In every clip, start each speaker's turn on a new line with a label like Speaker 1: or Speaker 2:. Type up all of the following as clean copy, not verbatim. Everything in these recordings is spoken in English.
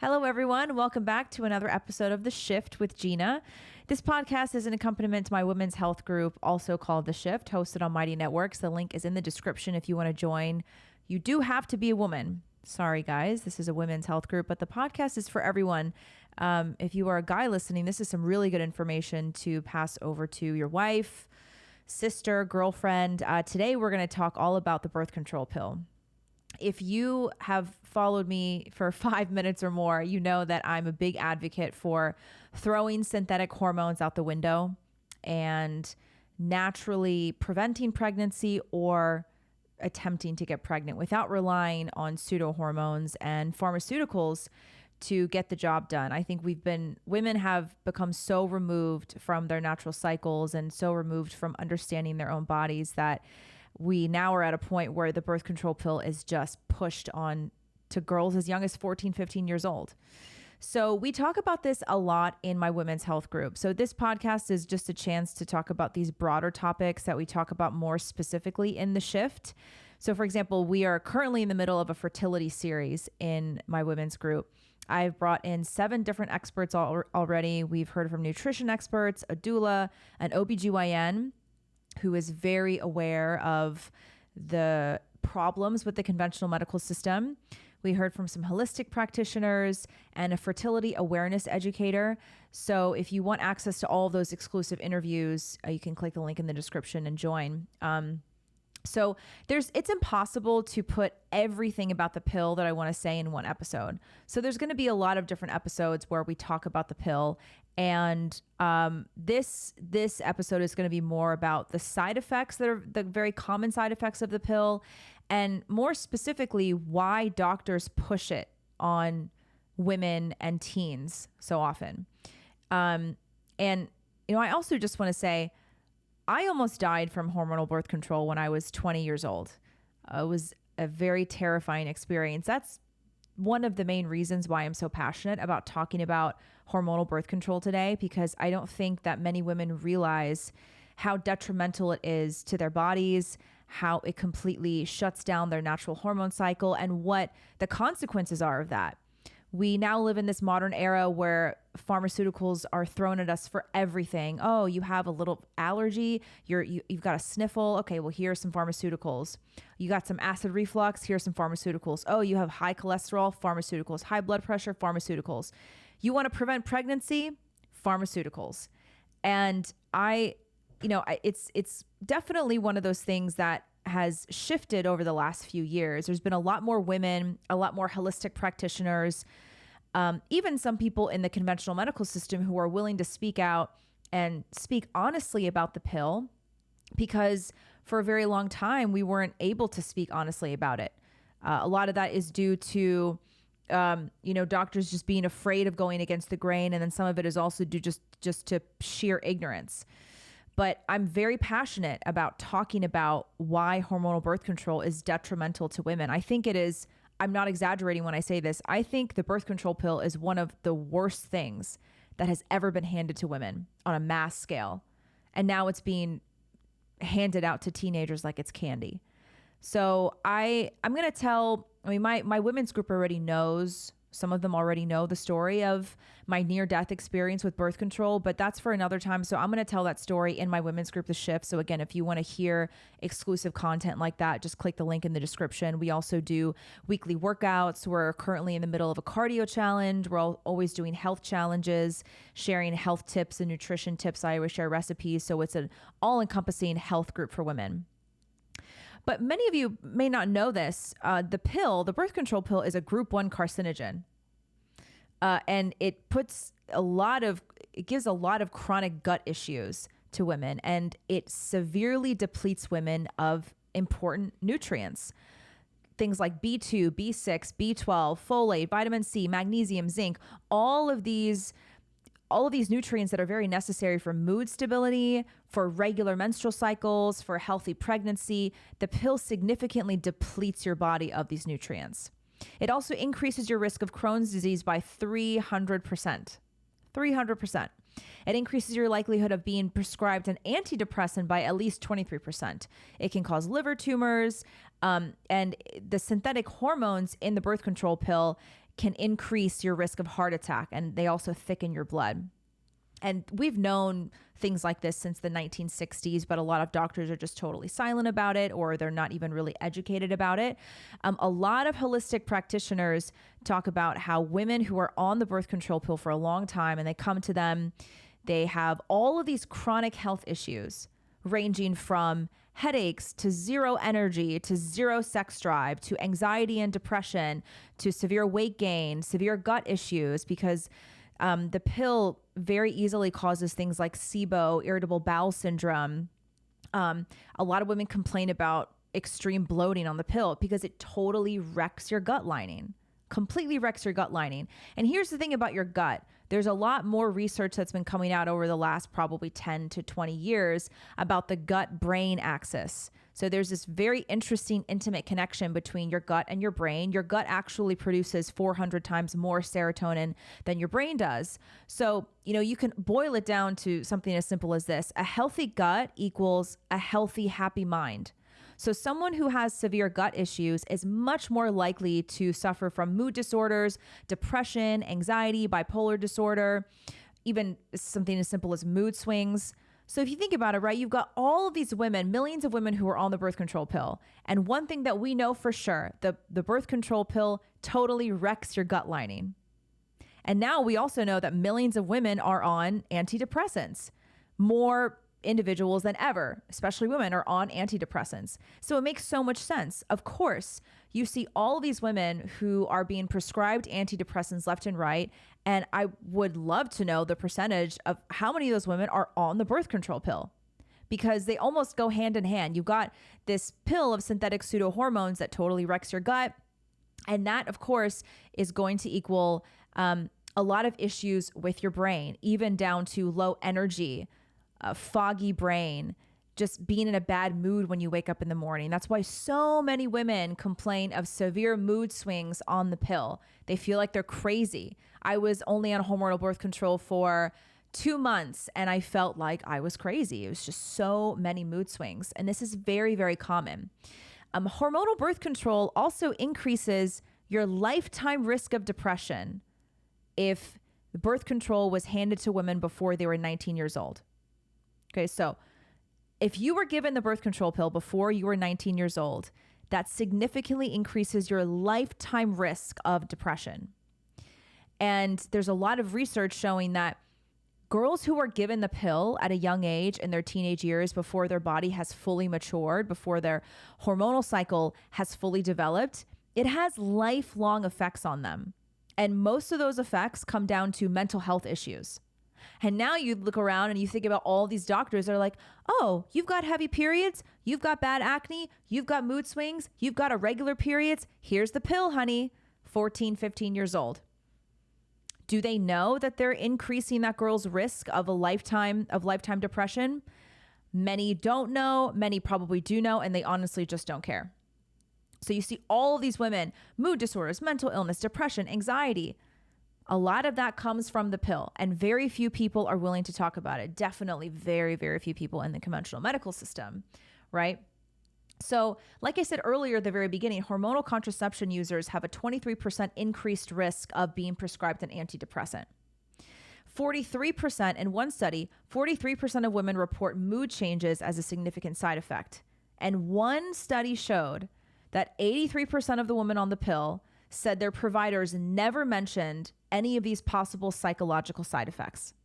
Speaker 1: Hello, everyone. Welcome back to another episode of The Shift with Gina. This podcast is an accompaniment to my women's health group, also called The Shift, hosted on Mighty Networks. The link is in the description if you want to join. You do have to be a woman. Sorry, guys. This is a women's health group, but the podcast is for everyone. If you are a guy listening, this is some really good information to pass over to your wife, sister, girlfriend. Today, we're going to talk all about the birth control pill. If you have followed me for 5 minutes or more, you know that I'm a big advocate for throwing synthetic hormones out the window and naturally preventing pregnancy or attempting to get pregnant without relying on pseudo hormones and pharmaceuticals to get the job done. I think women have become so removed from their natural cycles and so removed from understanding their own bodies that we now are at a point where the birth control pill is just pushed on to girls as young as 14, 15 years old. So we talk about this a lot in my women's health group. So this podcast is just a chance to talk about these broader topics that we talk about more specifically in The Shift. So for example, we are currently in the middle of a fertility series in my women's group. I've brought in 7 different experts already. We've heard from nutrition experts, a doula, an OBGYN, who is very aware of the problems with the conventional medical system. We heard from some holistic practitioners and a fertility awareness educator. So if you want access to all of those exclusive interviews, you can click the link in the description and join. So it's impossible to put everything about the pill that I want to say in one episode. So there's going to be a lot of different episodes where we talk about the pill. And this episode is going to be more about the side effects that are the very common side effects of the pill, and more specifically, why doctors push it on women and teens so often. And I also just want to say, I almost died from hormonal birth control when I was 20 years old. It was a very terrifying experience. That's one of the main reasons why I'm so passionate about talking about hormonal birth control today, because I don't think that many women realize how detrimental it is to their bodies, how it completely shuts down their natural hormone cycle, and what the consequences are of that. We now live in this modern era where pharmaceuticals are thrown at us for everything. Oh, you have a little allergy, you've got a sniffle. Okay, well, here are some pharmaceuticals. You got some acid reflux, here's some pharmaceuticals. Oh, you have high cholesterol, pharmaceuticals. High blood pressure, pharmaceuticals. You want to prevent pregnancy, pharmaceuticals. And it's definitely one of those things that has shifted over the last few years. There's been a lot more women, a lot more holistic practitioners, even some people in the conventional medical system who are willing to speak out and speak honestly about the pill, because for a very long time, we weren't able to speak honestly about it. A lot of that is due to, doctors just being afraid of going against the grain. And then some of it is also due just to sheer ignorance. But I'm very passionate about talking about why hormonal birth control is detrimental to women. I think it is, I'm not exaggerating when I say this, I think the birth control pill is one of the worst things that has ever been handed to women on a mass scale. And now it's being handed out to teenagers like it's candy. So I'm going to tell, my women's group already knows, some of them already know the story of my near-death experience with birth control, but that's for another time. So I'm going to tell that story in my women's group, The Shift. So again, if you want to hear exclusive content like that, just click the link in the description. We also do weekly workouts. We're currently in the middle of a cardio challenge. We're always doing health challenges, sharing health tips and nutrition tips. I always share recipes. So it's an all-encompassing health group for women. But many of you may not know this. The birth control pill is a group 1 carcinogen. And it gives a lot of chronic gut issues to women, and it severely depletes women of important nutrients. Things like B2, B6, B12, folate, vitamin C, magnesium, zinc, all of these nutrients that are very necessary for mood stability, for regular menstrual cycles, for healthy pregnancy. The pill significantly depletes your body of these nutrients. It also increases your risk of Crohn's disease by 300%. 300%. It increases your likelihood of being prescribed an antidepressant by at least 23%. It can cause liver tumors, and the synthetic hormones in the birth control pill can increase your risk of heart attack, and they also thicken your blood. And we've known things like this since the 1960s, but a lot of doctors are just totally silent about it, or they're not even really educated about it. A lot of holistic practitioners talk about how women who are on the birth control pill for a long time and they come to them, they have all of these chronic health issues ranging from headaches to zero energy to zero sex drive to anxiety and depression to severe weight gain, severe gut issues, because the pill very easily causes things like SIBO, irritable bowel syndrome. A lot of women complain about extreme bloating on the pill because it totally wrecks your gut lining, completely wrecks your gut lining. And here's the thing about your gut. There's a lot more research that's been coming out over the last probably 10 to 20 years about the gut-brain axis. So there's this very interesting, intimate connection between your gut and your brain. Your gut actually produces 400 times more serotonin than your brain does. So, you can boil it down to something as simple as this. A healthy gut equals a healthy, happy mind. So someone who has severe gut issues is much more likely to suffer from mood disorders, depression, anxiety, bipolar disorder, even something as simple as mood swings. So if you think about it, right, you've got all of these women, millions of women who are on the birth control pill. And one thing that we know for sure, the birth control pill totally wrecks your gut lining. And now we also know that millions of women are on antidepressants. More individuals than ever, especially women, are on antidepressants. So it makes so much sense. Of course, you see all these women who are being prescribed antidepressants left and right. And I would love to know the percentage of how many of those women are on the birth control pill, because they almost go hand in hand. You've got this pill of synthetic pseudo hormones that totally wrecks your gut. And that, of course, is going to equal a lot of issues with your brain, even down to low energy, a foggy brain, just being in a bad mood when you wake up in the morning. That's why so many women complain of severe mood swings on the pill. They feel like they're crazy. I was only on hormonal birth control for 2 months and I felt like I was crazy. It was just so many mood swings. And this is very, very common. Hormonal birth control also increases your lifetime risk of depression if the birth control was handed to women before they were 19 years old. Okay, so if you were given the birth control pill before you were 19 years old, that significantly increases your lifetime risk of depression. And there's a lot of research showing that girls who are given the pill at a young age in their teenage years, before their body has fully matured, before their hormonal cycle has fully developed, it has lifelong effects on them. And most of those effects come down to mental health issues. And now you look around and you think about all these doctors that are like, oh, you've got heavy periods, you've got bad acne, you've got mood swings, you've got irregular periods. Here's the pill, honey. 14, 15 years old. Do they know that they're increasing that girl's risk of lifetime depression? Many don't know. Many probably do know, and they honestly just don't care. So you see all of these women, mood disorders, mental illness, depression, anxiety. A lot of that comes from the pill, and very few people are willing to talk about it. Definitely very, very few people in the conventional medical system, right? So like I said earlier at the very beginning, hormonal contraception users have a 23% increased risk of being prescribed an antidepressant. 43% in one study, 43% of women report mood changes as a significant side effect. And one study showed that 83% of the women on the pill said their providers never mentioned any of these possible psychological side effects.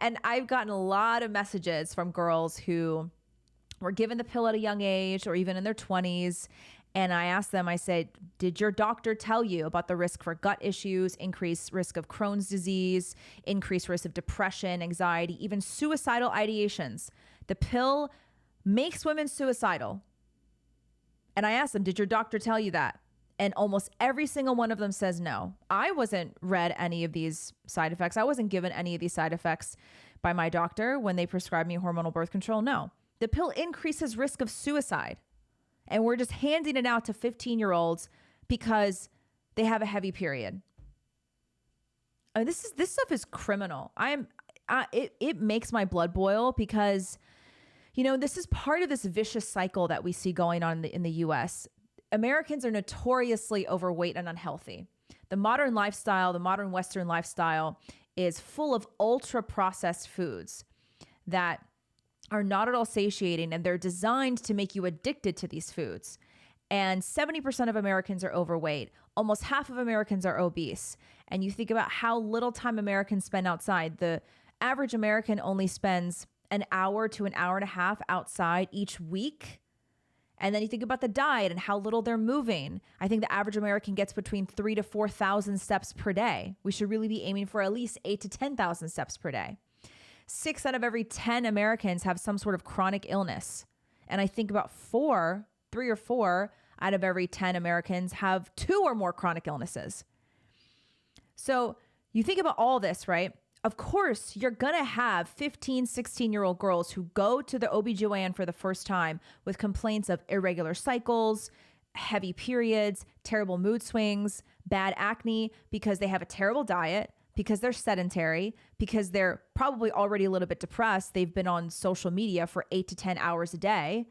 Speaker 1: And I've gotten a lot of messages from girls who were given the pill at a young age or even in their 20s. And I asked them, I said, did your doctor tell you about the risk for gut issues, increased risk of Crohn's disease, increased risk of depression, anxiety, even suicidal ideations? The pill makes women suicidal. And I asked them, did your doctor tell you that? And almost every single one of them says no. I wasn't read any of these side effects. I wasn't given any of these side effects by my doctor when they prescribed me hormonal birth control. No. The pill increases risk of suicide. And we're just handing it out to 15-year-olds because they have a heavy period. I mean, this stuff is criminal. It makes my blood boil because, this is part of this vicious cycle that we see going on in the U.S. Americans are notoriously overweight and unhealthy. The modern lifestyle, the modern Western lifestyle is full of ultra processed foods that are not at all satiating, and they're designed to make you addicted to these foods. And 70% of Americans are overweight. Almost half of Americans are obese. And you think about how little time Americans spend outside. The average American only spends an hour to an hour and a half outside each week. And then you think about the diet and how little they're moving. I think the average American gets between 3,000 to 4,000 steps per day. We should really be aiming for at least 8,000 to 10,000 steps per day. 6 out of every 10 Americans have some sort of chronic illness. And I think about 3 or 4 out of every 10 Americans have 2 or more chronic illnesses. So you think about all this, right? Of course, you're going to have 15, 16-year-old girls who go to the OBGYN for the first time with complaints of irregular cycles, heavy periods, terrible mood swings, bad acne, because they have a terrible diet, because they're sedentary, because they're probably already a little bit depressed. They've been on social media for 8 to 10 hours a day.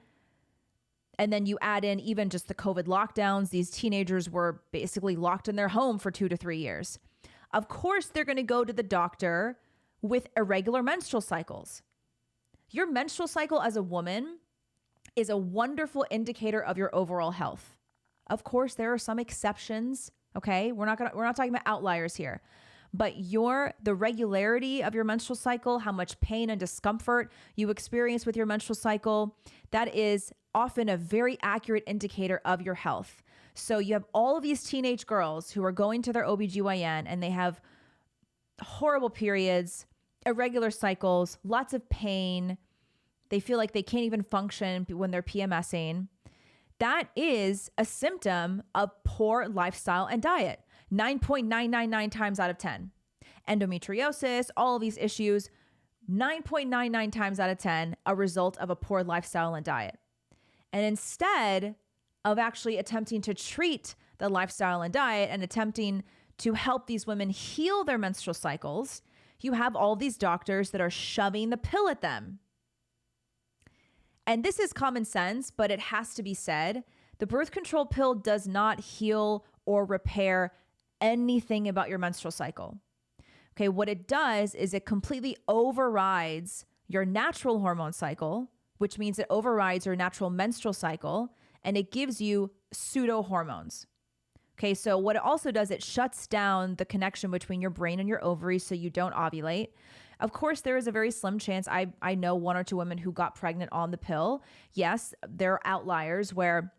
Speaker 1: And then you add in even just the COVID lockdowns. These teenagers were basically locked in their home for 2 to 3 years. Of course, they're going to go to the doctor with irregular menstrual cycles. Your menstrual cycle as a woman is a wonderful indicator of your overall health. Of course, there are some exceptions, okay? We're not talking about outliers here. But the regularity of your menstrual cycle, how much pain and discomfort you experience with your menstrual cycle, that is often a very accurate indicator of your health. So you have all of these teenage girls who are going to their OBGYN and they have horrible periods, irregular cycles, lots of pain. They feel like they can't even function when they're PMSing. That is a symptom of poor lifestyle and diet. 9.999 times out of 10. Endometriosis, all of these issues, 9.99 times out of 10, a result of a poor lifestyle and diet. And instead of actually attempting to treat the lifestyle and diet and attempting to help these women heal their menstrual cycles, you have all these doctors that are shoving the pill at them. And this is common sense, but it has to be said. The birth control pill does not heal or repair anything about your menstrual cycle. Okay, what it does is it completely overrides your natural hormone cycle, which means it overrides your natural menstrual cycle, and it gives you pseudo hormones. Okay, so what it also does, it shuts down the connection between your brain and your ovaries so you don't ovulate. Of course, there is a very slim chance. I know 1 or 2 women who got pregnant on the pill. Yes, there are outliers where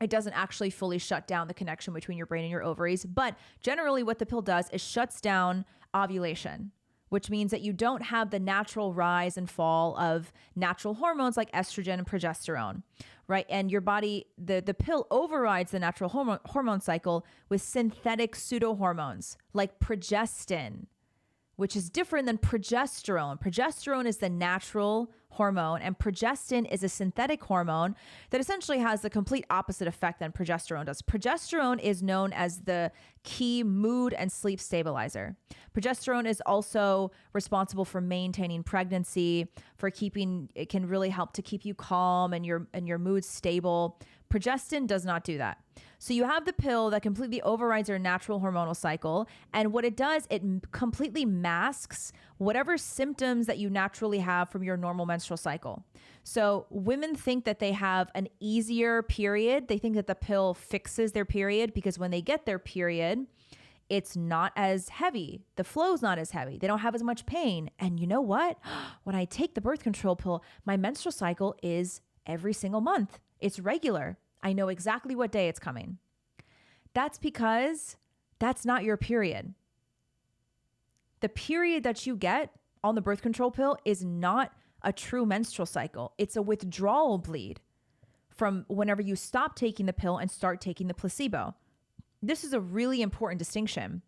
Speaker 1: it doesn't actually fully shut down the connection between your brain and your ovaries. But generally what the pill does is shuts down ovulation, which means that you don't have the natural rise and fall of natural hormones like estrogen and progesterone, right? And your body, the pill overrides the natural hormone cycle with synthetic pseudohormones like progestin, which is different than progesterone. Progesterone is the natural hormone, and progestin is a synthetic hormone that essentially has the complete opposite effect than progesterone does. Progesterone is known as the key mood and sleep stabilizer. Progesterone is also responsible for maintaining pregnancy, it can really help to keep you calm and your mood stable. Progestin does not do that. So you have the pill that completely overrides your natural hormonal cycle. And what it does, it completely masks whatever symptoms that you naturally have from your normal menstrual cycle. So women think that they have an easier period. They think that the pill fixes their period because when they get their period, it's not as heavy. The flow's not as heavy. They don't have as much pain. And you know what? When I take the birth control pill, my menstrual cycle is every single month. It's regular. I know exactly what day it's coming. That's because that's not your period. The period that you get on the birth control pill is not a true menstrual cycle. It's a withdrawal bleed from whenever you stop taking the pill and start taking the placebo. This is a really important distinction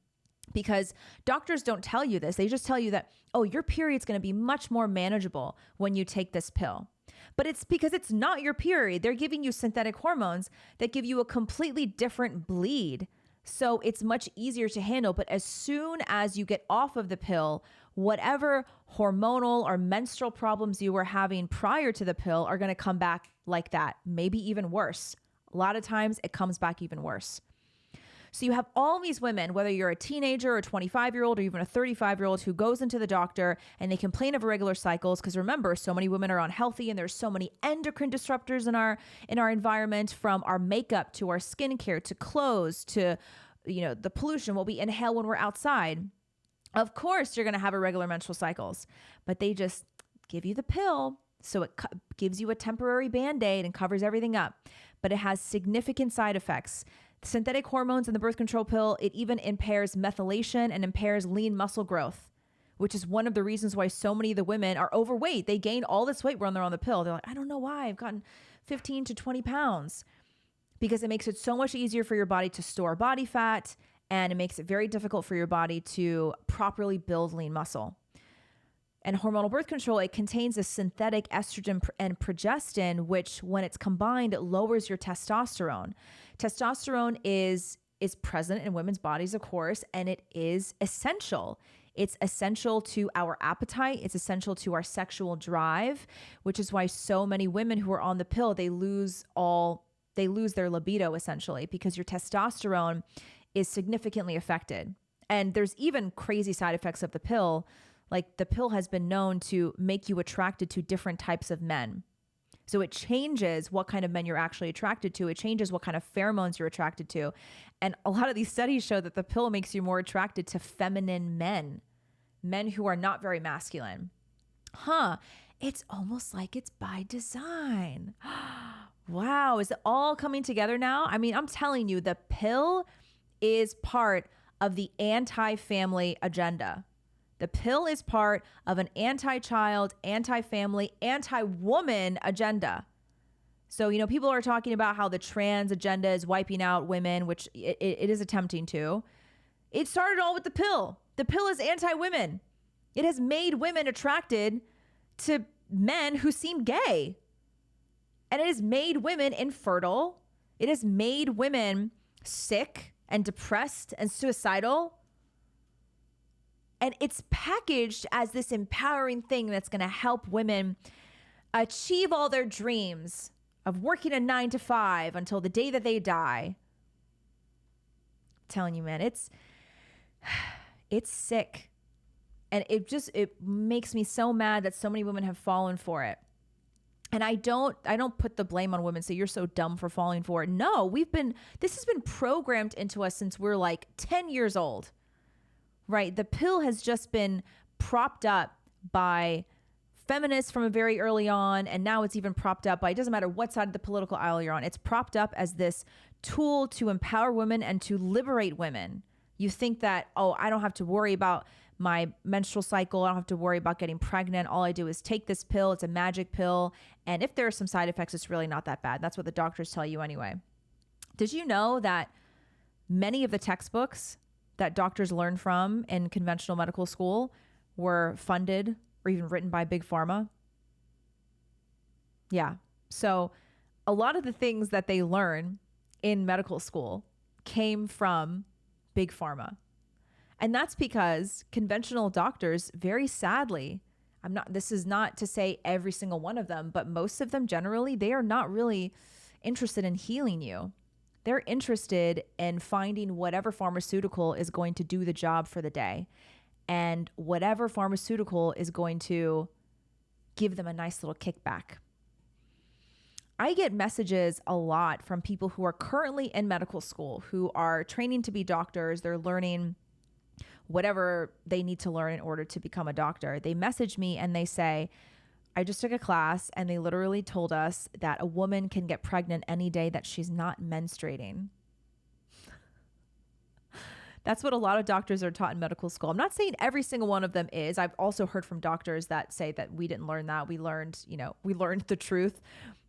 Speaker 1: because doctors don't tell you this. They just tell you that, oh, your period's going to be much more manageable when you take this pill. But it's because it's not your period. They're giving you synthetic hormones that give you a completely different bleed. So it's much easier to handle. But as soon as you get off of the pill, whatever hormonal or menstrual problems you were having prior to the pill are going to come back like that, maybe even worse. A lot of times it comes back even worse. So you have all these women, whether you're a teenager or a 25-year-old or even a 35-year-old who goes into the doctor and they complain of irregular cycles. Because remember, so many women are unhealthy and there's so many endocrine disruptors in our environment, from our makeup to our skincare to clothes to, the pollution, what we inhale when we're outside. Of course, you're going to have irregular menstrual cycles, but they just give you the pill. So it gives you a temporary Band-Aid and covers everything up, but it has significant side effects. Synthetic hormones in the birth control pill, it even impairs methylation and impairs lean muscle growth, which is one of the reasons why so many of the women are overweight. They gain all this weight when they're on the pill. They're like, I don't know why I've gotten 15 to 20 pounds, because it makes it so much easier for your body to store body fat, and it makes it very difficult for your body to properly build lean muscle. And hormonal birth control, it contains a synthetic estrogen and progestin, which when it's combined, it lowers your testosterone. Testosterone is present in women's bodies, of course, and it is essential. It's essential to our appetite. It's essential to our sexual drive, which is why so many women who are on the pill, they lose their libido essentially, because your testosterone is significantly affected. And there's even crazy side effects of the pill. Like the pill has been known to make you attracted to different types of men. So it changes what kind of men you're actually attracted to. It changes what kind of pheromones you're attracted to. And a lot of these studies show that the pill makes you more attracted to feminine men who are not very masculine. It's almost like it's by design. Wow. Is it all coming together now? I mean, I'm telling you, the pill is part of the anti-family agenda. The pill is part of an anti-child, anti-family, anti-woman agenda. So, people are talking about how the trans agenda is wiping out women, which it is attempting to. It started all with the pill. The pill is anti-women. It has made women attracted to men who seem gay. And it has made women infertile. It has made women sick and depressed and suicidal. And it's packaged as this empowering thing that's going to help women achieve all their dreams of working a 9-to-5 until the day that they die. I'm telling you, man, it's sick. And it makes me so mad that so many women have fallen for it. And I don't put the blame on women, say you're so dumb for falling for it. No, this has been programmed into us since we're like 10 years old. Right? The pill has just been propped up by feminists from a very early on. And now it's even propped up by, it doesn't matter what side of the political aisle you're on. It's propped up as this tool to empower women and to liberate women. You think that, I don't have to worry about my menstrual cycle. I don't have to worry about getting pregnant. All I do is take this pill. It's a magic pill. And if there are some side effects, it's really not that bad. That's what the doctors tell you anyway. Did you know that many of the textbooks that doctors learn from in conventional medical school were funded or even written by Big Pharma? Yeah. So a lot of the things that they learn in medical school came from Big Pharma. And that's because conventional doctors, very sadly, this is not to say every single one of them, but most of them generally, they are not really interested in healing you. They're interested in finding whatever pharmaceutical is going to do the job for the day, and whatever pharmaceutical is going to give them a nice little kickback. I get messages a lot from people who are currently in medical school, who are training to be doctors. They're learning whatever they need to learn in order to become a doctor. They message me and they say, I just took a class and they literally told us that a woman can get pregnant any day that she's not menstruating. That's what a lot of doctors are taught in medical school. I'm not saying every single one of them is. I've also heard from doctors that say that we didn't learn that. We learned the truth.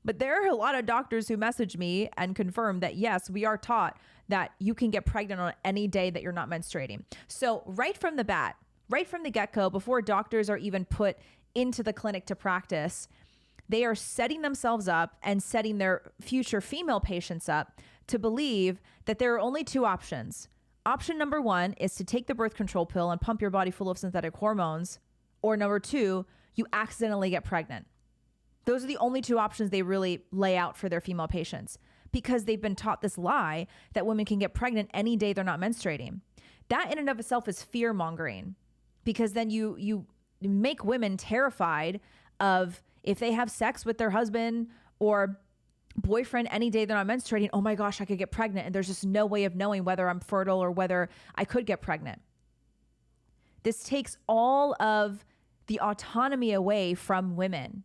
Speaker 1: But there are a lot of doctors who message me and confirm that, yes, we are taught that you can get pregnant on any day that you're not menstruating. So right from the get-go, before doctors are even put into the clinic to practice, they are setting themselves up and setting their future female patients up to believe that there are only two options. Option number one is to take the birth control pill and pump your body full of synthetic hormones. Or number two, you accidentally get pregnant. Those are the only two options they really lay out for their female patients. because they've been taught this lie that women can get pregnant any day they're not menstruating. That in and of itself is fear mongering, because then you make women terrified of, if they have sex with their husband or boyfriend any day they're not menstruating, oh my gosh, I could get pregnant. And there's just no way of knowing whether I'm fertile or whether I could get pregnant. This takes all of the autonomy away from women.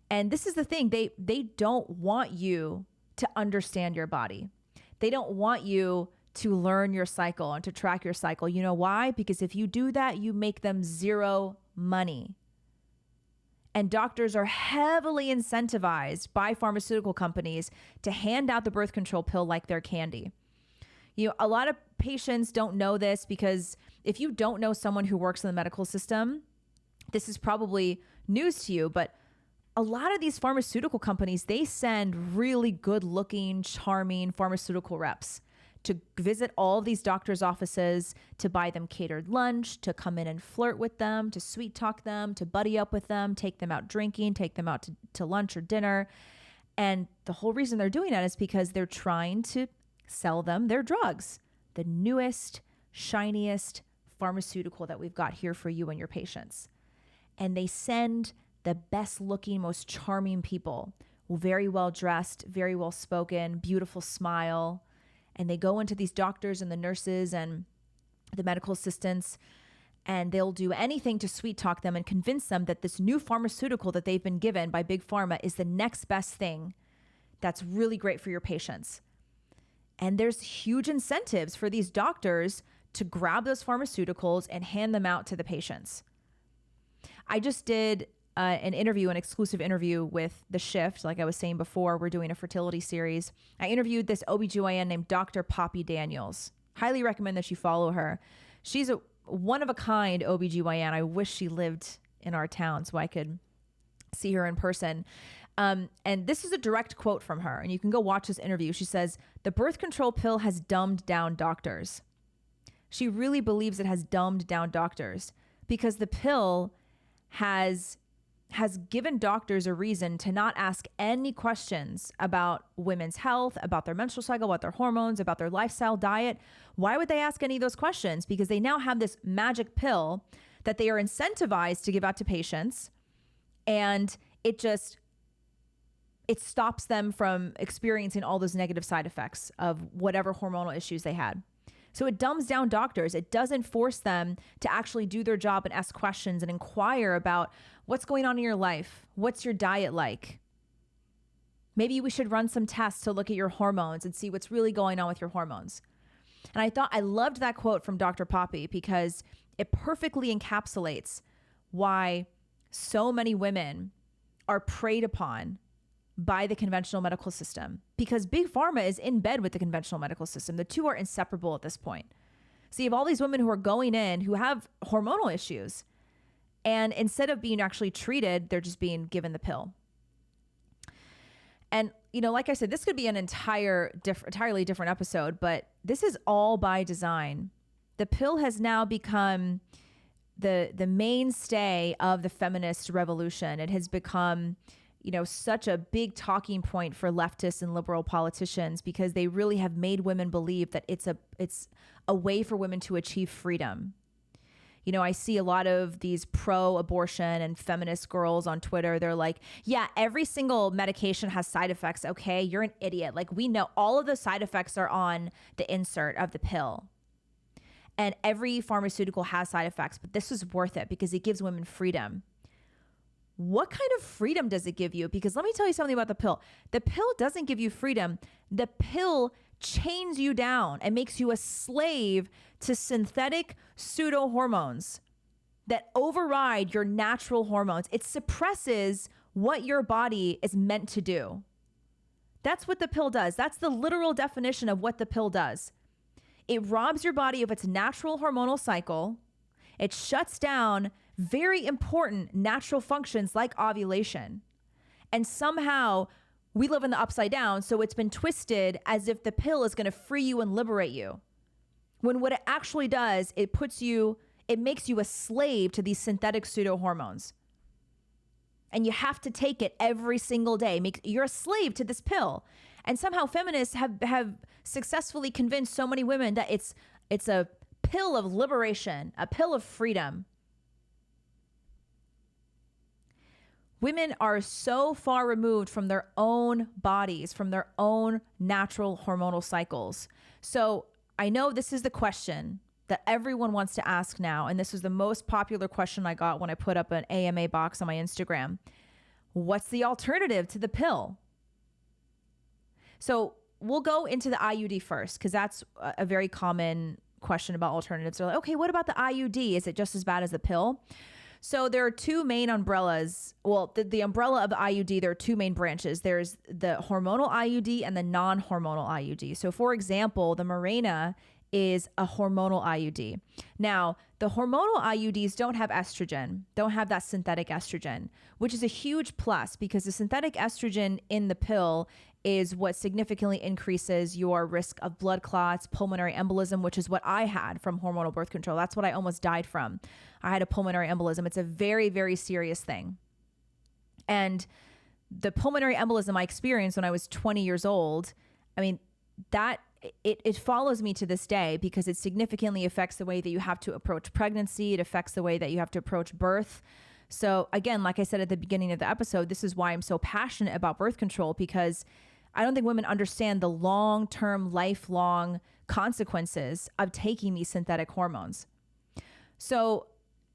Speaker 1: And this is the thing, they don't want you to understand your body. They don't want you to learn your cycle and to track your cycle. You know why? Because if you do that, you make them zero money. And doctors are heavily incentivized by pharmaceutical companies to hand out the birth control pill like they're candy. You know, a lot of patients don't know this, because if you don't know someone who works in the medical system, this is probably news to you, but a lot of these pharmaceutical companies, they send really good looking, charming pharmaceutical reps to visit all of these doctors' offices, to buy them catered lunch, to come in and flirt with them, to sweet talk them, to buddy up with them, take them out drinking, take them out to lunch or dinner. And the whole reason they're doing that is because they're trying to sell them their drugs, the newest, shiniest pharmaceutical that we've got here for you and your patients. And they send the best looking, most charming people, very well dressed, very well spoken, beautiful smile. And they go into these doctors and the nurses and the medical assistants, and they'll do anything to sweet talk them and convince them that this new pharmaceutical that they've been given by Big Pharma is the next best thing that's really great for your patients. And there's huge incentives for these doctors to grab those pharmaceuticals and hand them out to the patients. I just did an exclusive interview with The Shift. Like I was saying before, we're doing a fertility series. I interviewed this OBGYN named Dr. Poppy Daniels. Highly recommend that you follow her. She's a one-of-a-kind OBGYN. I wish she lived in our town so I could see her in person. And this is a direct quote from her, and you can go watch this interview. She says, "The birth control pill has dumbed down doctors." She really believes it has dumbed down doctors, because the pill has given doctors a reason to not ask any questions about women's health, about their menstrual cycle, about their hormones, about their lifestyle, diet. Why would they ask any of those questions? Because they now have this magic pill that they are incentivized to give out to patients, and it stops them from experiencing all those negative side effects of whatever hormonal issues they had. So it dumbs down doctors. It doesn't force them to actually do their job and ask questions and inquire about what's going on in your life. What's your diet like? Maybe we should run some tests to look at your hormones and see what's really going on with your hormones. And I loved that quote from Dr. Poppy, because it perfectly encapsulates why so many women are preyed upon by the conventional medical system, because Big Pharma is in bed with the conventional medical system. The two are inseparable at this point. So you have all these women who are going in who have hormonal issues, and instead of being actually treated, they're just being given the pill. And, you know, like I said, this could be an entirely different episode, but this is all by design. The pill has now become the mainstay of the feminist revolution. It has become, you know, such a big talking point for leftists and liberal politicians, because they really have made women believe that it's a way for women to achieve freedom. You know, I see a lot of these pro-abortion and feminist girls on Twitter. They're like, yeah, every single medication has side effects. Okay, you're an idiot. Like, we know all of the side effects are on the insert of the pill. And every pharmaceutical has side effects, but this is worth it because it gives women freedom. What kind of freedom does it give you? Because let me tell you something about the pill. The pill doesn't give you freedom. The pill chains you down and makes you a slave to synthetic pseudo hormones that override your natural hormones. It suppresses what your body is meant to do. That's what the pill does. That's the literal definition of what the pill does. It robs your body of its natural hormonal cycle. It shuts down very important natural functions like ovulation. And somehow we live in the upside down, so it's been twisted as if the pill is going to free you and liberate you. When what it actually does, it makes you a slave to these synthetic pseudo hormones. And you have to take it every single day. You're a slave to this pill. And somehow feminists have successfully convinced so many women that it's a pill of liberation, a pill of freedom. Women are so far removed from their own bodies, from their own natural hormonal cycles. So I know this is the question that everyone wants to ask now. And this was the most popular question I got when I put up an AMA box on my Instagram. What's the alternative to the pill? So we'll go into the IUD first, because that's a very common question about alternatives. They're like, okay, what about the IUD? Is it just as bad as the pill? So there are two main umbrellas. Well, the umbrella of the IUD, there are two main branches. There's the hormonal IUD and the non-hormonal IUD. So for example, the Mirena is a hormonal IUD. Now, the hormonal IUDs don't have estrogen, don't have that synthetic estrogen, which is a huge plus because the synthetic estrogen in the pill is what significantly increases your risk of blood clots, pulmonary embolism, which is what I had from hormonal birth control. That's what I almost died from. I had a pulmonary embolism. It's a very, very serious thing. And the pulmonary embolism I experienced when I was 20 years old, I mean, that it follows me to this day because it significantly affects the way that you have to approach pregnancy. It affects the way that you have to approach birth. So again, like I said at the beginning of the episode, this is why I'm so passionate about birth control, because I don't think women understand the long-term, lifelong consequences of taking these synthetic hormones. So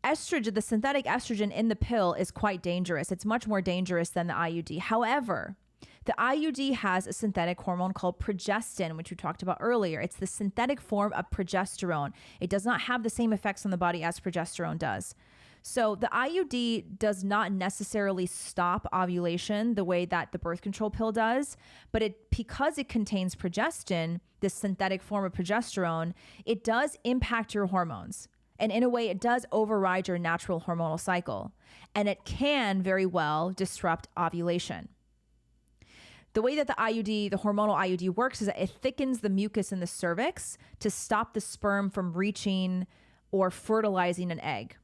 Speaker 1: estrogen, the synthetic estrogen in the pill is quite dangerous. It's much more dangerous than the IUD. However, the IUD has a synthetic hormone called progestin, which we talked about earlier. It's the synthetic form of progesterone. It does not have the same effects on the body as progesterone does. So the IUD does not necessarily stop ovulation the way that the birth control pill does, but because it contains progestin, this synthetic form of progesterone, it does impact your hormones. And in a way, it does override your natural hormonal cycle. And it can very well disrupt ovulation. The way that the IUD, the hormonal IUD works is that it thickens the mucus in the cervix to stop the sperm from reaching or fertilizing an egg.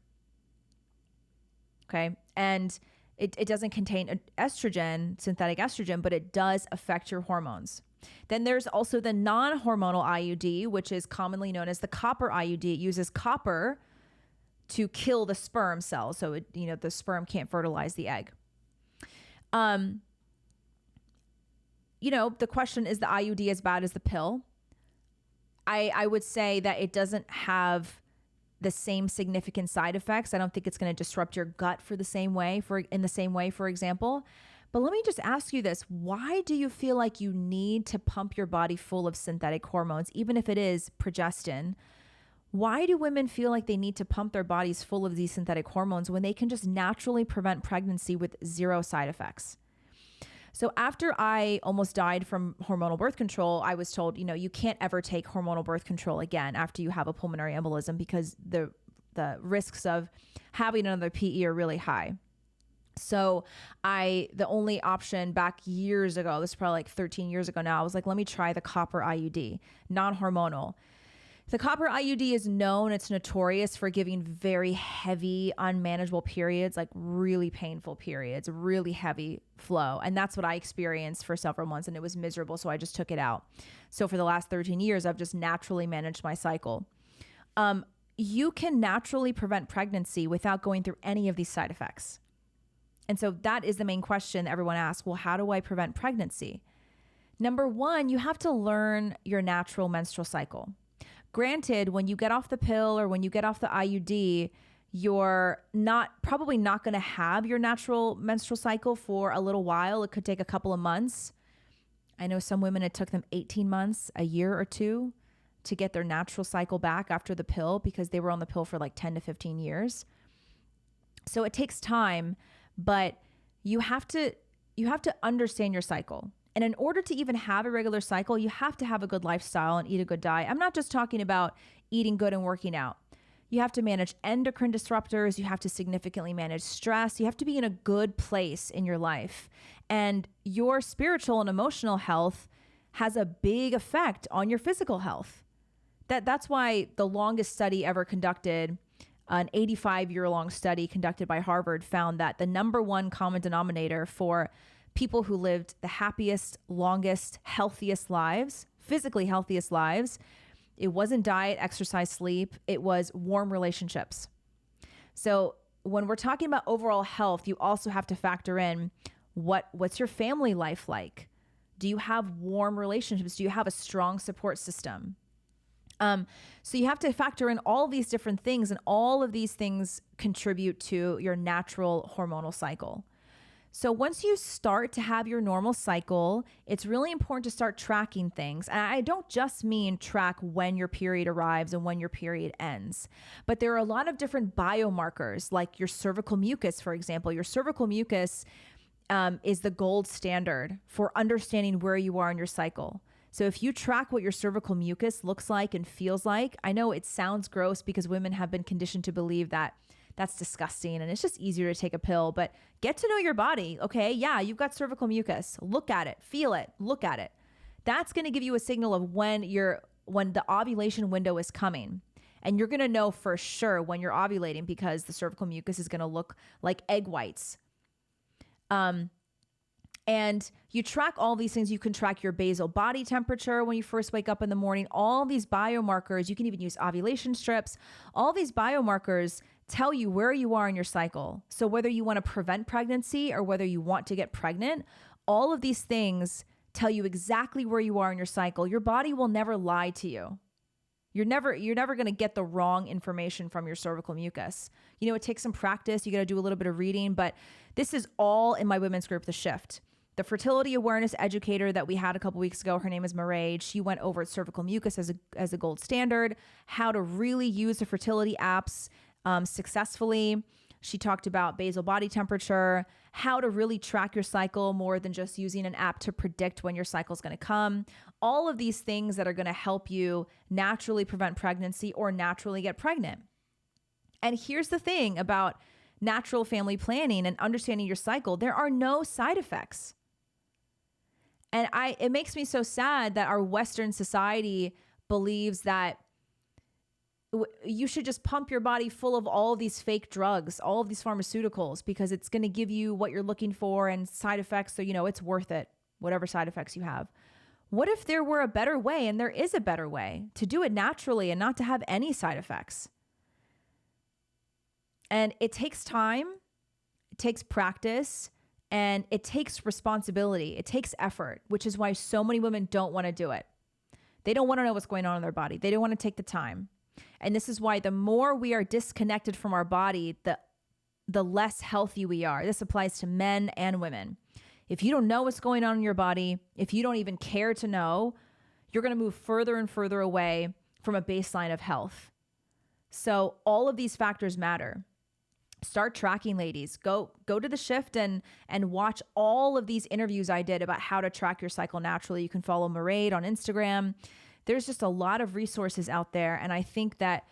Speaker 1: Okay. And it doesn't contain estrogen, synthetic estrogen, but it does affect your hormones. Then there's also the non-hormonal IUD, which is commonly known as the copper IUD. It uses copper to kill the sperm cells. So the sperm can't fertilize the egg. The question is the IUD as bad as the pill? I would say that it doesn't have the same significant side effects. I don't think it's going to disrupt your gut in the same way, for example. But let me just ask you this. Why do you feel like you need to pump your body full of synthetic hormones, even if it is progestin? Why do women feel like they need to pump their bodies full of these synthetic hormones when they can just naturally prevent pregnancy with zero side effects? So after I almost died from hormonal birth control, I was told, you can't ever take hormonal birth control again after you have a pulmonary embolism because the risks of having another PE are really high. So the only option back years ago, this is probably like 13 years ago now, I was like, let me try the copper IUD, non-hormonal. The copper IUD is known, it's notorious for giving very heavy, unmanageable periods, like really painful periods, really heavy flow. And that's what I experienced for several months, and it was miserable, so I just took it out. So for the last 13 years, I've just naturally managed my cycle. You can naturally prevent pregnancy without going through any of these side effects. And so that is the main question that everyone asks, well, how do I prevent pregnancy? Number one, you have to learn your natural menstrual cycle. Granted, when you get off the pill or when you get off the IUD, you're probably not going to have your natural menstrual cycle for a little while. It could take a couple of months. I know some women, it took them 18 months, a year or two to get their natural cycle back after the pill because they were on the pill for like 10 to 15 years. So it takes time, but you have to understand your cycle. And in order to even have a regular cycle, you have to have a good lifestyle and eat a good diet. I'm not just talking about eating good and working out. You have to manage endocrine disruptors. You have to significantly manage stress. You have to be in a good place in your life. And your spiritual and emotional health has a big effect on your physical health. That's why the longest study ever conducted, an 85-year-long study conducted by Harvard, found that the number one common denominator for people who lived the happiest, longest, healthiest lives, physically healthiest lives. It wasn't diet, exercise, sleep. It was warm relationships. So when we're talking about overall health, you also have to factor in what's your family life like? Do you have warm relationships? Do you have a strong support system? So you have to factor in all these different things, and all of these things contribute to your natural hormonal cycle. So once you start to have your normal cycle, it's really important to start tracking things. And I don't just mean track when your period arrives and when your period ends, but there are a lot of different biomarkers, like your cervical mucus, for example. Your cervical mucus is the gold standard for understanding where you are in your cycle. So if you track what your cervical mucus looks like and feels like, I know it sounds gross because women have been conditioned to believe that that's disgusting and it's just easier to take a pill, but get to know your body. Okay. Yeah. You've got cervical mucus. Look at it, feel it, look at it. That's going to give you a signal of when the ovulation window is coming. And you're going to know for sure when you're ovulating because the cervical mucus is going to look like egg whites. And you track all these things. You can track your basal body temperature when you first wake up in the morning. All these biomarkers, you can even use ovulation strips. All these biomarkers tell you where you are in your cycle. So whether you want to prevent pregnancy or whether you want to get pregnant, all of these things tell you exactly where you are in your cycle. Your body will never lie to you. You're never going to get the wrong information from your cervical mucus. You know, it takes some practice. You got to do a little bit of reading, but this is all in my women's group, The Shift. The fertility awareness educator that we had a couple weeks ago, her name is Mairead. She went over cervical mucus as a gold standard, how to really use the fertility apps successfully. She talked about basal body temperature, how to really track your cycle more than just using an app to predict when your cycle is going to come. All of these things that are going to help you naturally prevent pregnancy or naturally get pregnant. And here's the thing about natural family planning and understanding your cycle. There are no side effects. And it makes me so sad that our Western society believes that you should just pump your body full of all of these fake drugs, all of these pharmaceuticals, because it's going to give you what you're looking for and side effects. So, you know, it's worth it, whatever side effects you have. What if there were a better way, and there is a better way to do it naturally and not to have any side effects? And it takes time, it takes practice, and it takes responsibility. It takes effort, which is why so many women don't want to do it. They don't want to know what's going on in their body. They don't want to take the time. And this is why the more we are disconnected from our body, the less healthy we are. This applies to men and women. If you don't know what's going on in your body, if you don't even care to know, you're going to move further and further away from a baseline of health. So all of these factors matter. Start tracking, ladies. Go to The Shift and watch all of these interviews I did about how to track your cycle naturally. You can follow Mairead on Instagram. There's just a lot of resources out there. And I think that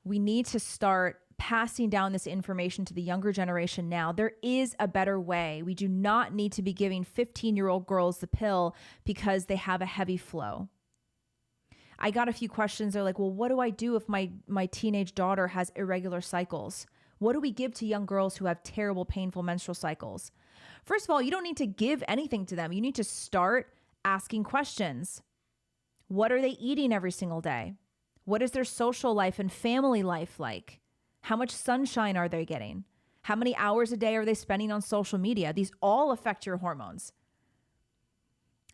Speaker 1: we need to start passing down this information to the younger generation now. There is a better way. We do not need to be giving 15-year-old girls the pill because they have a heavy flow. I got a few questions. They're like, well, what do I do if my teenage daughter has irregular cycles? What do we give to young girls who have terrible, painful menstrual cycles? First of all, you don't need to give anything to them. You need to start asking questions. What are they eating every single day? What is their social life and family life like? How much sunshine are they getting? How many hours a day are they spending on social media? These all affect your hormones.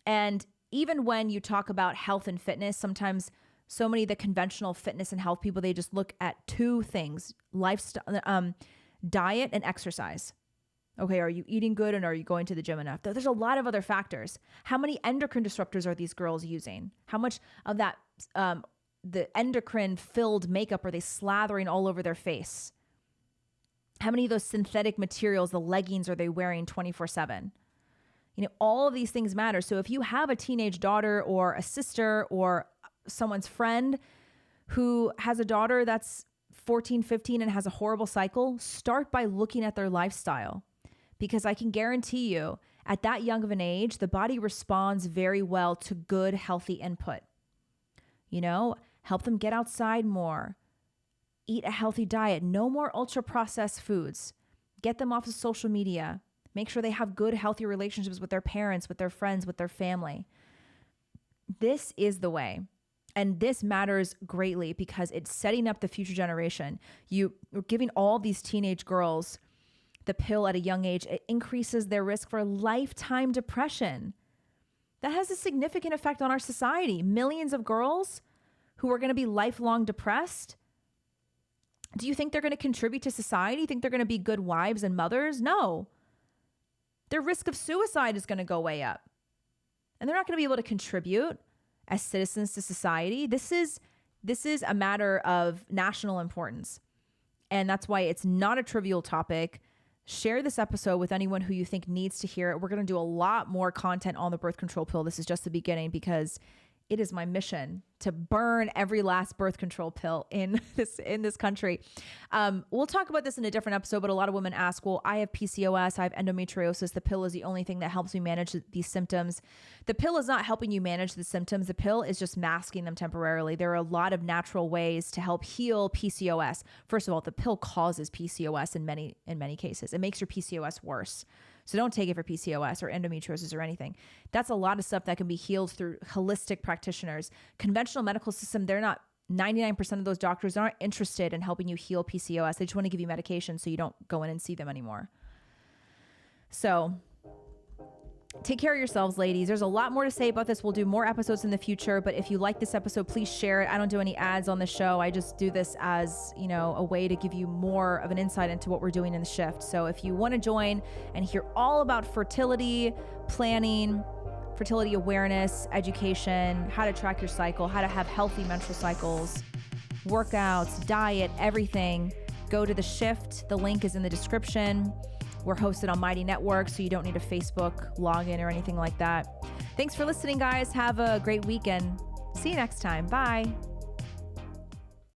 Speaker 1: And even when you talk about health and fitness, sometimes so many of the conventional fitness and health people, they just look at two things: lifestyle, diet and exercise. Okay, are you eating good and are you going to the gym enough? There's a lot of other factors. How many endocrine disruptors are these girls using? How much of that the endocrine-filled makeup are they slathering all over their face? How many of those synthetic materials, the leggings, are they wearing 24/7? You know, all of these things matter. So if you have a teenage daughter or a sister or someone's friend who has a daughter that's 14, 15 and has a horrible cycle, start by looking at their lifestyle. Because I can guarantee you, at that young of an age, the body responds very well to good, healthy input. You know, help them get outside more, eat a healthy diet, no more ultra-processed foods, get them off of social media, Make sure they have good, healthy relationships with their parents, with their friends, with their family. This is the way. And this matters greatly because it's setting up the future generation. You're giving all these teenage girls the pill at a young age. It increases their risk for lifetime depression. That has a significant effect on our society. Millions of girls who are going to be lifelong depressed. Do you think they're going to contribute to society? Think they're going to be good wives and mothers? No. Their risk of suicide is going to go way up. And they're not going to be able to contribute as citizens to society. This is a matter of national importance. And that's why it's not a trivial topic. Share this episode with anyone who you think needs to hear it. We're going to do a lot more content on the birth control pill. This is just the beginning because it is my mission to burn every last birth control pill in this country. We'll talk about this in a different episode, but a lot of women ask, well, I have PCOS, I have endometriosis. The pill is the only thing that helps me manage these symptoms. The pill is not helping you manage the symptoms. The pill is just masking them temporarily. There are a lot of natural ways to help heal PCOS. First of all, the pill causes PCOS in many cases. It makes your PCOS worse. So don't take it for PCOS or endometriosis or anything. That's a lot of stuff that can be healed through holistic practitioners. Conventional medical system, they're not, 99% of those doctors aren't interested in helping you heal PCOS. They just want to give you medication so you don't go in and see them anymore. So take care of yourselves, ladies. There's a lot more to say about this. We'll do more episodes in the future, but if you like this episode, please share it. I don't do any ads on the show. I just do this as, a way to give you more of an insight into what we're doing in the shift. So if you want to join and hear all about fertility planning, fertility awareness, education, how to track your cycle, how to have healthy menstrual cycles, workouts, diet, everything, go to The Shift. The link is in the description. We're hosted on Mighty Network, so you don't need a Facebook login or anything like that. Thanks for listening, guys. Have a great weekend. See you next time. Bye.